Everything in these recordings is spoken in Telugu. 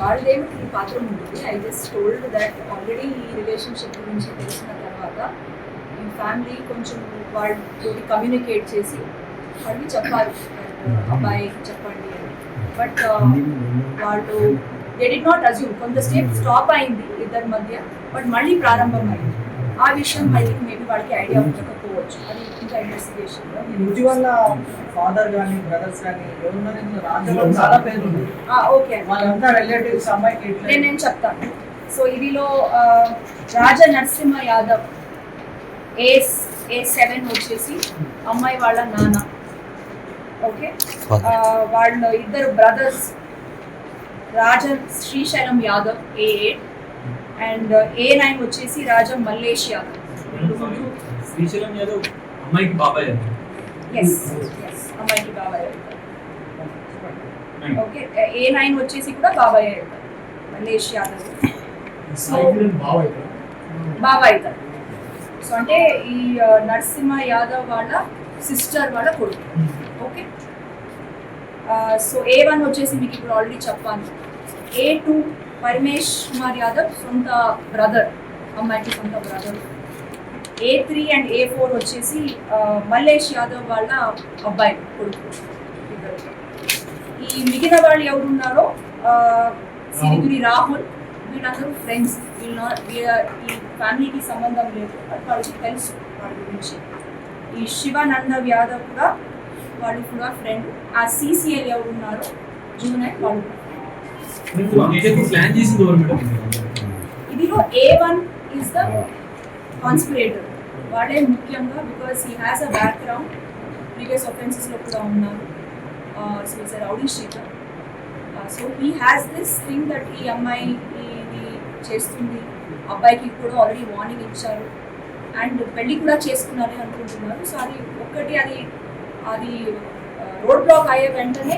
వాళ్ళేమో ఈ పాత్ర ఉంటుంది. I just told that already ఈ రిలేషన్షిప్ గురించి తెలిసిన తర్వాత ఈ ఫ్యామిలీ కొంచెం వాళ్ళతో కమ్యూనికేట్ చేసి వాళ్ళకి చెప్పాలి, అబ్బాయికి చెప్పండి అని. బట్ వాళ్ళు దే డిడ్ నాట్ అజ్యూమ్. కొంతసేపు స్టాప్ అయింది ఇద్దరి మధ్య, బట్ మళ్ళీ ప్రారంభం అయింది. ఆ విషయం మళ్ళీ మేబీ వాళ్ళకి ఐడియా ఉండకపోవచ్చు, అది ఇంకా ఇన్వెస్టిగేషన్. వాళ్ళ ఫాదర్ కానీ బ్రదర్స్ కానీ ఎవరున్నారు చాలా పేరు ఉంది. ఓకే, వాళ్ళంతా రిలేటివ్స్ అమ్మాయికి నేను చెప్తాను. సో ఇదిలో రాజ నరసింహ యాదవ్ A7 వచ్చేసి అమ్మాయి వాళ్ళ నాన్న. ఓకే, వాళ్ళ ఇద్దరు brothers Rajan Srisailam Yadav A8 and A9 వచ్చేసి రాజా మల్లేష్ యాదవ్. శ్రీశైలం యాదవ్ అమ్మాయికి బాబాయ్. ఎస్ అమ్మాయికి బాబాయ్. ఓకే, A9 వచ్చేసి కూడా బాబాయ్ మల్లేష్ యాదవ్. సో బాబాయ్ అవుతారు. సో అంటే ఈ నరసింహ యాదవ్ వాళ్ళ సిస్టర్ వాళ్ళ కొడుకు. ఓకే, సో A1 వచ్చేసి మీకు ఇప్పుడు ఆల్రెడీ చెప్పాను. A2 పరమేష్ కుమార్ యాదవ్ సొంత బ్రదర్, అమ్మాయికి సొంత బ్రదర్. A3 అండ్ A4 వచ్చేసి మల్లేష్ యాదవ్ వాళ్ళ అబ్బాయి కొడుకు. ఈ మిగిలిన వాళ్ళు ఎవరున్నారో సిరిగురి రాహుల్, వీళ్ళందరూ ఫ్రెండ్స్. ఈ ఫ్యామిలీకి సంబంధం లేదు, వాళ్ళకి తెలుసు వాళ్ళ గురించి. ఈ శివానందవ్ యాదవ్ కూడా వాళ్ళు కూడా ఫ్రెండ్. ఆ CCL ఎవరున్నారో జూనియర్ వాళ్ళు. ఇదిలో A1 ఈజ్ ద కాన్స్పిరేటర్. వాడే ముఖ్యంగా, because he has a background, previous ఒఫెన్సెస్లో కూడా ఉన్నారు. So it's rowdy sheeter. So he has this thing that ఈ అమ్మాయి ఇది చేస్తుంది. అబ్బాయికి కూడా ఆల్రెడీ వార్నింగ్ ఇచ్చారు అండ్ పెళ్లి కూడా చేసుకున్నారని అనుకుంటున్నారు. సో అది ఒక్కటి, అది రోడ్ బ్లాక్ అయ్యే వెంటనే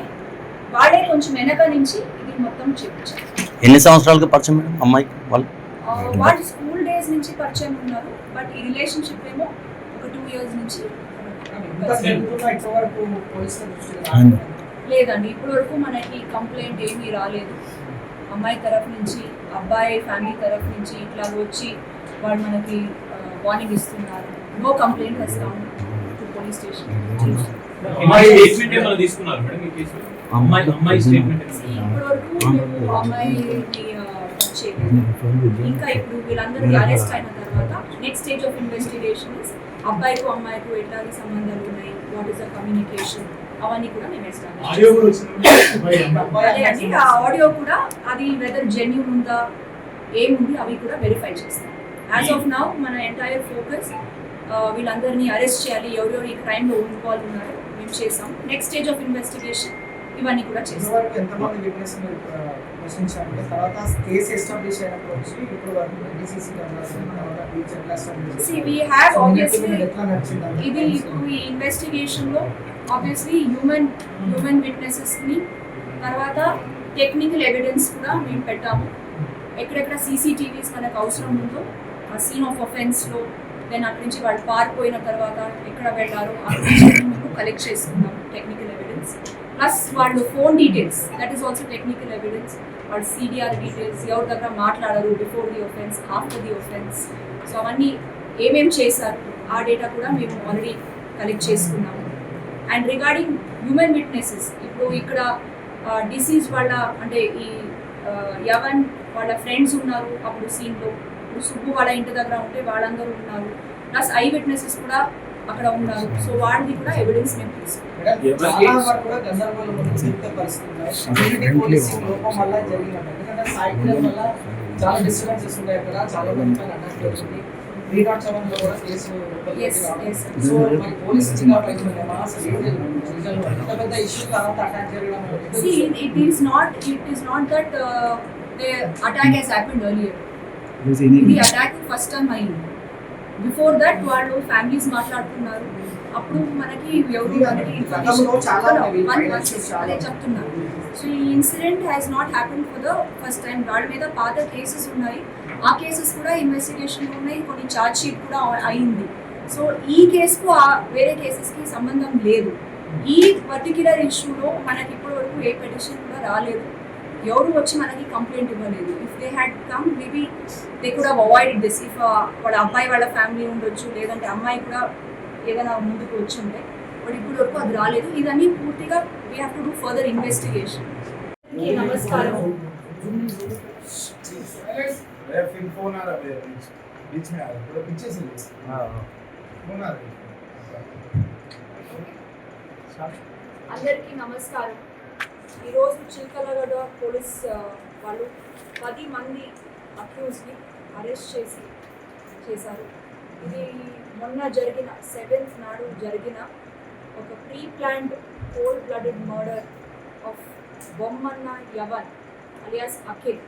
వాడే కొంచెం వెనక నుంచి ఇది మొత్తం చెప్పించారు. ఎన్ని సంవత్సరాలుగా పరిచయం మేడం అమ్మాయికి? వాళ్ళు స్కూల్ డేస్ నుంచి పరిచయం ఉన్నారు, బట్ ఈ రిలేషన్షిప్ ఏమో ఒక 2 years నుంచి లేదండి. ఇప్పటి వరకు మనకి కంప్లైంట్ ఏమీ రాలేదు. అమ్మాయి తరఫు నుంచి, అబ్బాయి ఫ్యామిలీ తరఫు నుంచి ఇట్లా వచ్చి వాళ్ళు మనకి వార్నింగ్ ఇస్తున్నారు. No complaint has come to police station. ఇంకా ఇప్పుడు వీళ్ళందరూ అరెస్ట్ అయిన తర్వాత నెక్స్ట్ స్టేజ్ ఆఫ్ ఇన్వెస్టిగేషన్ అబ్బాయికు అమ్మాయికు ఎట్లాంటి సంబంధాలు ఉన్నాయి, వాట్ ఈస్ ద కమ్యూనికేషన్, అవన్నీ కూడా మేము ఎస్టాబ్లిష్. ఆ ఆడియో కూడా అది వెదర్ జెన్యూన్ ఉందా ఏముంది అవి కూడా వెరిఫై చేస్తాం. యాజ్ ఆఫ్ నౌ మన ఎంటైర్ ఫోకస్ వీళ్ళందరినీ అరెస్ట్ చేయాలి, ఎవరెవరు ఈ క్రైమ్లో ఇన్వాల్వ్ ఉన్నారో మేము చేసాం. నెక్స్ట్ స్టేజ్ ఆఫ్ ఇన్వెస్టిగేషన్ ఇవన్నీ కూడా చేస్తాం. ఇది ఇప్పుడు ఈ ఇన్వెస్టిగేషన్లో ఆబ్వియస్లీ హ్యూమన్ విట్నెసెస్ని, తర్వాత టెక్నికల్ ఎవిడెన్స్ కూడా మేము పెట్టాము. ఎక్కడెక్కడ CCTVs మనకు అవసరం ఉందో ఆ సీన్ ఆఫ్ అఫెన్స్లో, దెన్ అక్కడి నుంచి వాళ్ళు పారిపోయిన తర్వాత ఎక్కడ వెళ్ళారో అక్కడి నుంచి మేము కలెక్ట్ చేసుకున్నాము టెక్నికల్ ఎవిడెన్స్. ప్లస్ వాళ్ళు phone details, that is also technical evidence. వాళ్ళు CDR డీటెయిల్స్, ఎవరి దగ్గర మాట్లాడారు before the offence, after the offence, so అవన్నీ ఏమేమి చేశారు ఆ డేటా కూడా మేము ఆల్రెడీ కలెక్ట్ చేసుకున్నాము. అండ్ రిగార్డింగ్ హ్యూమన్ విట్నెసెస్, ఇప్పుడు ఇక్కడ డిసీజ్ వాళ్ళ అంటే ఈ యవన్ వాళ్ళ ఫ్రెండ్స్ ఉన్నారు అప్పుడు సీన్లో. ఇప్పుడు సుబ్బు వాళ్ళ ఇంటి దగ్గర ఉంటే వాళ్ళందరూ ఉన్నారు, ప్లస్ ఐ విట్నెసెస్ కూడా అక్కడ ఉన్నారు. సో వాళ్ళది కూడా ఎవిడెన్స్ మేము తీసుకున్నాం. It is not that the attack has happened earlier. The attack first time అయింది. బిఫోర్ దట్ వాళ్ళు ఫ్యామిలీస్ మాట్లాడుతున్నారు. అప్పుడు మనకి అదే చెప్తున్నారు. సో ఈ incident has not happen for the first time. వాళ్ళ మీద పాత కేసెస్ ఉన్నాయి, ఆ కేసెస్ కూడా ఇన్వెస్టిగేషన్లో ఉన్నాయి, కొన్ని ఛార్జ్ షీట్ కూడా అయింది. సో ఈ కేసుకు వేరే కేసెస్కి సంబంధం లేదు. ఈ పర్టిక్యులర్ ఇష్యూలో మనకి ఇప్పటి వరకు ఏ పిటిషన్ కూడా రాలేదు. ఎవరు వచ్చి మనకి కంప్లైంట్ ఇవ్వలేదు. If they had come maybe they could have avoided this. If వాళ్ళ అబ్బాయి వాళ్ళ ఫ్యామిలీ ఉండొచ్చు, లేదంటే అమ్మాయి కూడా ఏదైనా ముందుకు వచ్చి ఉంటే, బట్ ఇప్పుడు వరకు అది రాలేదు. ఇదన్నీ పూర్తిగా we have to do further investigation. నమస్కారం. फोन आ रहा है बीच में आ रहा है थोड़ा पीछे से ले फोन आ रहा है అందరికీ నమస్కారం. ఈరోజు చిలకలగూడ పోలీస్ వాళ్ళు 10 మంది అక్యూజ్ని అరెస్ట్ చేశారు. ఇది మొన్న జరిగిన 7th నాడు జరిగిన ఒక pre planned cold blooded murder of Bommanna Yavan alias Akhil,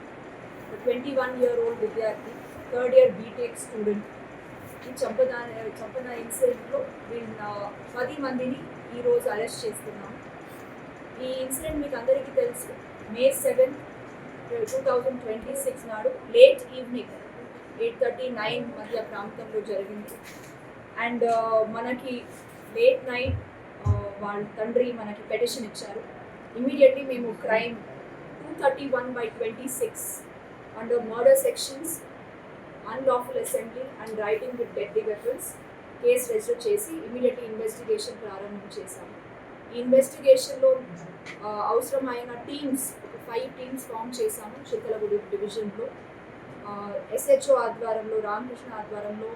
21-year-old విద్యార్థి, 3rd year బీటెక్ స్టూడెంట్. ఈ చంపన ఇన్సిడెంట్లో వీళ్ళ 10 మందిని ఈరోజు అరెస్ట్ చేస్తున్నాము. ఈ ఇన్సిడెంట్ మీకు అందరికీ తెలుసు. May 7, 2026 నాడు లేట్ ఈవినింగ్ 8:39 మధ్య ప్రాంతంలో జరిగింది. అండ్ మనకి లేట్ నైట్ వాళ్ళ తండ్రి మనకి పెటిషన్ ఇచ్చారు. ఇమీడియట్లీ మేము crime 231/26 under murder sections, unlawful assembly and writing with deadly weapons case register చేసి ఇమీడియట్లీ ఇన్వెస్టిగేషన్ ప్రారంభం చేశాము. ఈ ఇన్వెస్టిగేషన్లో అవసరమైన టీమ్స్, ఒక 5 టీమ్స్ ఫామ్ చేశాము చిలకలగూడ డివిజన్లో. SHO ఆధ్వర్యంలో, రామకృష్ణ ఆధ్వర్యంలో,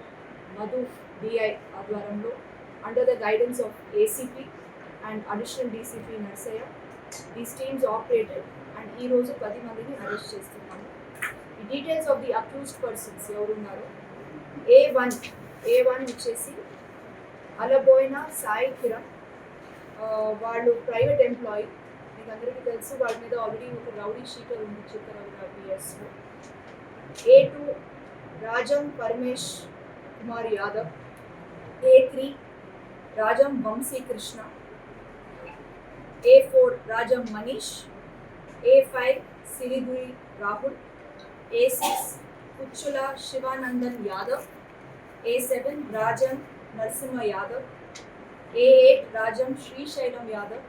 మధు DI ఆధ్వర్యంలో, under the guidance of ACP and additional DCP Narsaiah. These teams operated and ఈరోజు 10 మందిని అరెస్ట్ చేస్తున్నాము. ఈ details of the accused persons ఎవరున్నారు. A1 వచ్చేసి అలబోయిన సాయి కిరణ్, వాళ్ళు ప్రైవేట్ ఎంప్లాయీ. మీకు అందరికీ తెలుసు, వాళ్ళ మీద ఆల్రెడీ ఒక రౌడీ షీటర్ ఉంది చిలకలగూడ PS లో. A2 Rajam Paramesh Kumar Yadav. A3 Rajam Vamsikrishna. A4 Rajam Manish. A5 Siriduri Rahul. A6 Kuchula Shivanandan Yadav. A7 Rajam Narasimha Yadav. A8 Rajam Srisailam Yadav.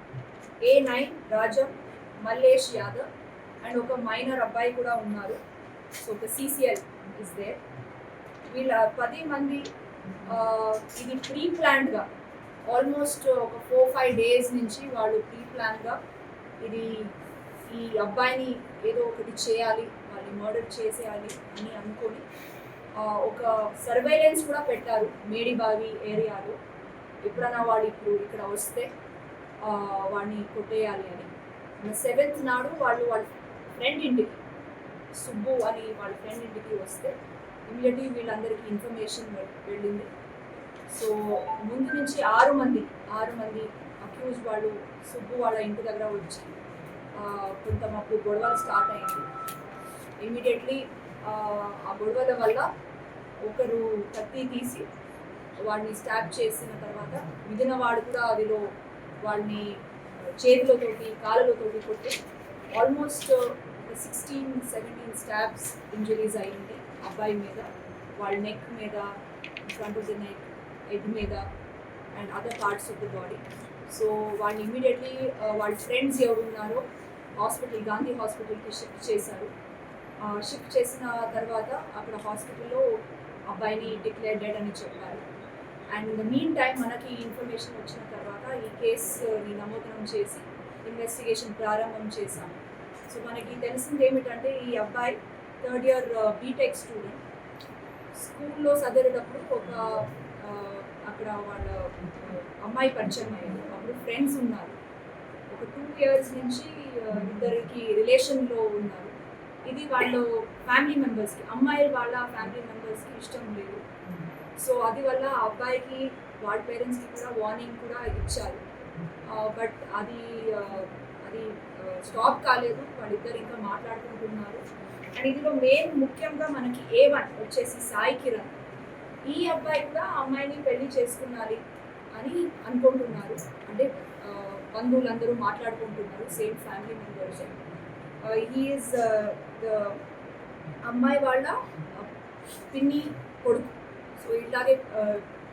A9 Rajam Mallesh Yadav. And ఒక మైనర్ అబ్బాయి కూడా ఉన్నారు. సో ఒక CCL ఇస్ దేర్. వీళ్ళ 10 మంది ఇది ప్రీ ప్లాన్డ్గా ఆల్మోస్ట్ ఒక 4-5 days నుంచి వాళ్ళు ప్రీ ప్లాన్గా ఈ అబ్బాయిని ఏదో ఒకటి చేయాలి, వాళ్ళని మర్డర్ చేసేయాలి అని అనుకొని ఒక సర్వేలెన్స్ కూడా పెట్టారు మేడిబావి ఏరియాలో. ఎప్పుడైనా వాళ్ళు ఇక్కడ వస్తే వాడిని కొట్టేయాలి అని. 7th నాడు వాళ్ళు వాళ్ళ ఫ్రెండ్ ఇంటికి, సుబ్బు అని వాళ్ళ ఫ్రెండ్ ఇంటికి వస్తే ఇమీడియట్లీ వీళ్ళందరికీ ఇన్ఫర్మేషన్ వెళ్ళింది. సో ముందు నుంచి 6 మంది అక్యూజ్ వాళ్ళు సుబ్బు వాళ్ళ ఇంటి దగ్గర వచ్చి కొంత మాకు గొడవలు స్టార్ట్ అయింది. ఇమీడియట్లీ ఆ గొడవల వల్ల ఒకరు కత్తి తీసి వాడిని స్టాప్ చేసిన తర్వాత మిగిలిన వాడు కూడా అదిలో వాడిని చేతులతోటి కాళ్ళతోటి కొట్టి ఆల్మోస్ట్ 16-17 స్టాబ్స్ ఇంజరీస్ అయింది అబ్బాయి మీద, వాళ్ళ నెక్ మీద, front of the neck, head మీద and other parts of the body. So వాళ్ళని ఇమీడియట్లీ వాళ్ళ ఫ్రెండ్స్ ఎవరు ఉన్నారో గాంధీ హాస్పిటల్కి షిఫ్ట్ చేశారు. షిఫ్ట్ చేసిన తర్వాత అక్కడ హాస్పిటల్లో అబ్బాయిని డిక్లేర్ డెడ్ అని చెప్పారు. And in the mean time మనకి ఇన్ఫర్మేషన్ వచ్చిన తర్వాత ఈ కేసుని నమోదనం చేసి ఇన్వెస్టిగేషన్ ప్రారంభం చేశాము. సో మనకి తెలిసింది ఏమిటంటే ఈ అబ్బాయి 3rd year బీటెక్ స్టూడెంట్. స్కూల్లో చదివేటప్పుడు ఒక అక్కడ వాళ్ళ అమ్మాయి పరిచయం అయ్యారు. అప్పుడు ఫ్రెండ్స్ ఉన్నారు. ఒక 2 years నుంచి ఇద్దరికి రిలేషన్లో ఉన్నారు. ఇది వాళ్ళ ఫ్యామిలీ మెంబర్స్కి, అమ్మాయి వాళ్ళ ఫ్యామిలీ మెంబర్స్కి ఇష్టం లేదు. సో అది వల్ల ఆ అబ్బాయికి వాళ్ళ పేరెంట్స్కి కూడా వార్నింగ్ కూడా ఇచ్చారు. బట్ అది స్టాప్ కాలేదు. వాళ్ళిద్దరు ఇంకా మాట్లాడుకుంటున్నారు. అండ్ ఇందులో మెయిన్ ముఖ్యంగా మనకి A1 వచ్చేసి సాయి కిరణ్. ఈ అబ్బాయి కూడా అమ్మాయిని పెళ్లి చేసుకున్నాలి అని అనుకుంటున్నారు. అంటే బంధువులందరూ మాట్లాడుకుంటున్నారు, సేమ్ ఫ్యామిలీ మెంబర్స్. ఈజ్ అమ్మాయి వాళ్ళ పిన్ని కొడుకు. సో ఇలాగే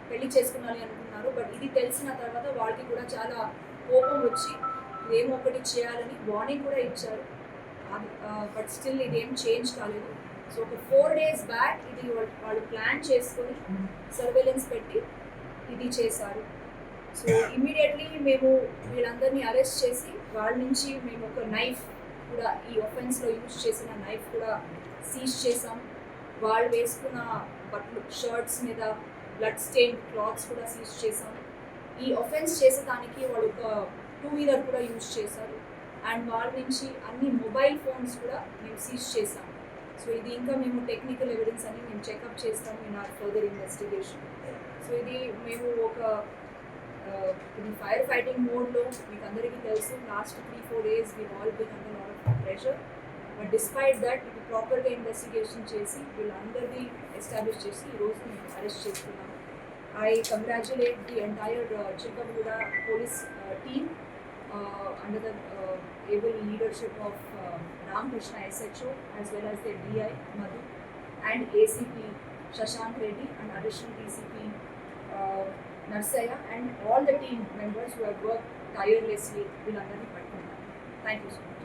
పెళ్లి చేసుకున్నాలి అనుకున్నారు. బట్ ఇది తెలిసిన తర్వాత వాళ్ళకి కూడా చాలా కోపం వచ్చి ఏమో ఒకటి చేయాలని వార్నింగ్ కూడా ఇచ్చారు. బట్ స్టిల్ ఇదేం చేంజ్ కాలేదు. సో ఒక 4 days బ్యాక్ ఇది వాళ్ళు ప్లాన్ చేసుకొని సర్వేలెన్స్ పెట్టి ఇది చేశారు. సో ఇమ్మీడియట్లీ మేము వీళ్ళందరినీ అరెస్ట్ చేసి వాళ్ళ నుంచి మేము ఒక నైఫ్ కూడా, ఈ ఒఫెన్స్లో యూజ్ చేసిన నైఫ్ కూడా సీజ్ చేసాం. వాళ్ళు వేసుకున్న బట్టలు, షర్ట్స్ మీద బ్లడ్ స్టెయిన్ క్లాత్స్ కూడా సీజ్ చేసాం. ఈ ఒఫెన్స్ చేసేదానికి వాళ్ళు ఒక 2-wheeler కూడా యూజ్ చేశారు. అండ్ వాళ్ళ నుంచి అన్ని మొబైల్ ఫోన్స్ కూడా మేము సీజ్ చేసాం. సో ఇది ఇంకా మేము టెక్నికల్ ఎవిడెన్స్ అని మేము చెకప్ చేస్తాము in or further investigation. So ఇది మేము ఒక ఇది ఫైర్ ఫైటింగ్ మోడ్లో మీకు అందరికీ తెలుసు. Last 3-4 days we've all been under a lot of pressure. But despite that ఇది ప్రాపర్గా ఇన్వెస్టిగేషన్ చేసి వీళ్ళందరినీ ఎస్టాబ్లిష్ చేసి ఈరోజు మేము అరెస్ట్ చేస్తున్నాము. I congratulate the entire Chikkaguda police team under the able leadership of Ram Krishna SHO as well as their DI Madhu and ACP Shashank Reddy and additional DCP Narsaya and all the team members who have worked tirelessly. Thank you so much.